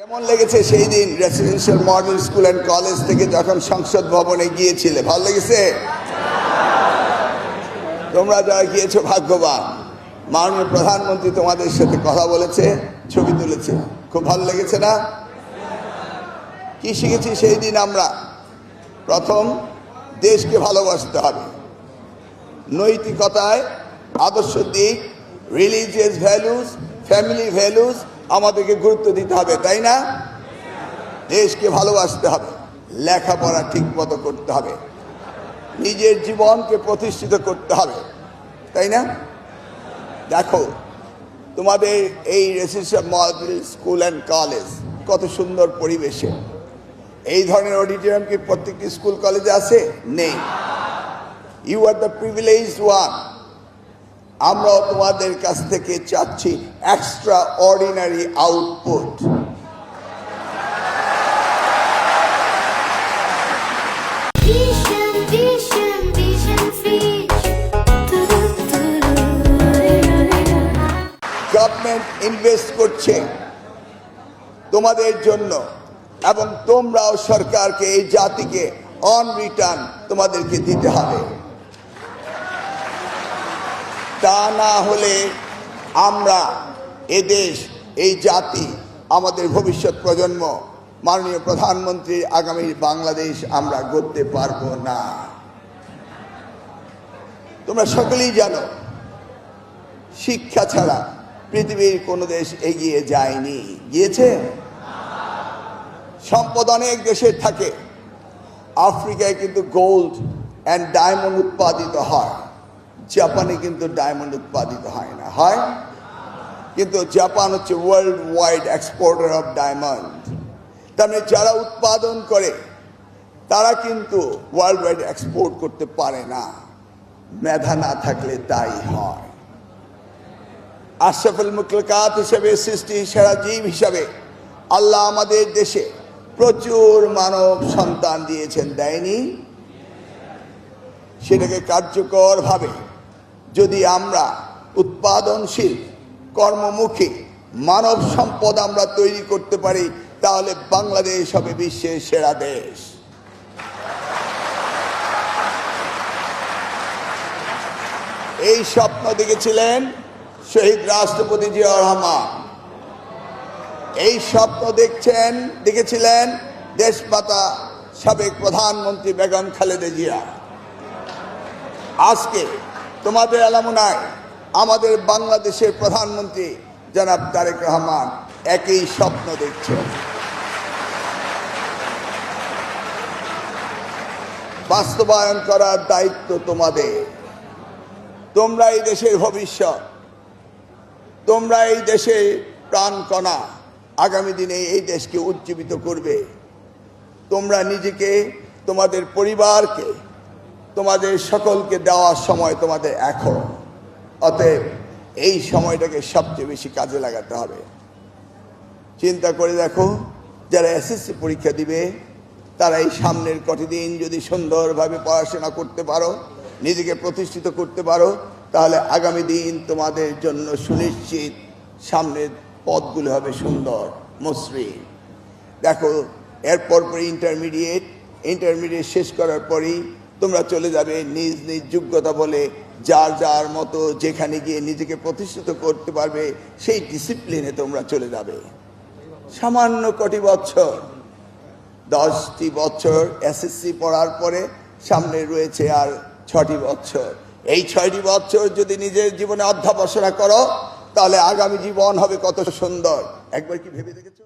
কেমন লেগেছে সেই দিন residential model school and college থেকে যখন সংসদ ভবনে গিয়েছিলে? ভালো লেগেছে? তোমরা যারা গিয়েছো ভাগ্যবান। মাননীয় প্রধানমন্ত্রী তোমাদের সাথে কথা বলেছে, ছবি তুলেছে, খুব ভালো লেগেছে না? কি শিখেছি সেই দিন আমরা? প্রথম, দেশকে ভালোবাসতে হবে, নৈতিকতায় আদর্শ দিক, রিলিজিয়াস ভ্যালুজ, ফ্যামিলি ভ্যালুজ আমাদেরকে গুরুত্ব দিতে হবে, তাই না? দেশকে ভালোবাসতে হবে, লেখাপড়া ঠিক মতো করতে হবে, নিজের জীবনকে প্রতিষ্ঠিত করতে হবে, তাই না? দেখো, তোমাদের এই residential model school and college কত সুন্দর পরিবেশে। এই ধরনের অডিটোরিয়াম কি প্রত্যেকটি স্কুল কলেজে আছে? নেই। You are the privileged one. আমরাও তোমাদের কাছ থেকে চাচ্ছি extraordinary output. Government invest করছে তোমাদের জন্য এবং তোমরাও সরকারকে, এই জাতিকে অন রিটার্ন তোমাদেরকে দিতে হবে। তা না হলে আমরা এদেশ, এই জাতি, আমাদের ভবিষ্যৎ প্রজন্ম, মাননীয় প্রধানমন্ত্রীর আগামী বাংলাদেশ আমরা গড়তে পারবো না। তোমরা সকলেই জানো, শিক্ষা ছাড়া পৃথিবীর কোনো দেশ এগিয়ে যায়নি। গিয়েছে? সম্পদ অনেক দেশের থাকে। আফ্রিকায় কিন্তু গোল্ড অ্যান্ড ডায়মন্ড উৎপাদিত হয়, জাপানে কিন্তু ডায়মন্ড উৎপাদিত হয় না। হয়? কিন্তু জাপান হচ্ছে world wide exporter of diamond. তার মানে যারা উৎপাদন করে তারা কিন্তু ওয়ার্ল্ড ওয়াইড এক্সপোর্ট করতে পারে না। মেধা না থাকলে তাই হয়। আশরাফুল মাখলুকাত হিসেবে, সৃষ্টি সেরা জীব হিসাবে আল্লাহ আমাদের দেশে প্রচুর মানব সন্তান দিয়েছেন, দেয়নি? সেটাকে কার্যকরভাবে যদি আমরা উৎপাদনশীল, কর্মমুখী মানব সম্পদ আমরা তৈরি করতে পারি, তাহলে বাংলাদেশ হবে বিশ্বের সেরা দেশ। এই স্বপ্ন দেখেছিলেন শহীদ রাষ্ট্রপতি জিয়াউর রহমান। এই স্বপ্ন দেখেছিলেন দেশমাতা সাবেক প্রধানমন্ত্রী বেগম খালেদা জিয়া। আজকে তোমাদের এলামুনায় আমাদের বাংলাদেশের প্রধানমন্ত্রী জনাব তারেক রহমান একই স্বপ্ন দেখছেন। বাস্তবায়ন করার দায়িত্ব তোমাদের। তোমরা এই দেশের ভবিষ্যৎ, তোমরা এই দেশের প্রাণকণা, আগামী দিনে এই দেশকে উজ্জীবিত করবে। তোমরা নিজেকে, তোমাদের পরিবারকে, তোমাদের সকলকে দেওয়ার সময় তোমাদের এখন। অতএব এই সময়টাকে সবচেয়ে বেশি কাজে লাগাতে হবে। চিন্তা করে দেখো, যারা এসএসসি পরীক্ষা দিবে তারা এই সামনের কটি দিন যদি সুন্দরভাবে পড়াশোনা করতে পারো, নিজেকে প্রতিষ্ঠিত করতে পারো, তাহলে আগামী দিন তোমাদের জন্য সুনিশ্চিত সামনের পথগুলো হবে সুন্দর, মসৃণ। দেখো, এরপর ইন্টারমিডিয়েট শেষ করার পরেই তোমরা চলে যাবে নিজ নিজ যোগ্যতা বলে যার যার মতো যেখানে গিয়ে নিজেকে প্রতিষ্ঠিত করতে পারবে সেই ডিসিপ্লিনে তোমরা চলে যাবে। সামান্য কটি বছর, 10টি বছর এসএসসি পড়ার পরে সামনে রয়েছে আর 6টি বছর। এই 6টি বছর যদি নিজের জীবনে অধ্যবসায় করো, তাহলে আগামী জীবন হবে কত সুন্দর। একবার কি ভেবে দেখেছো?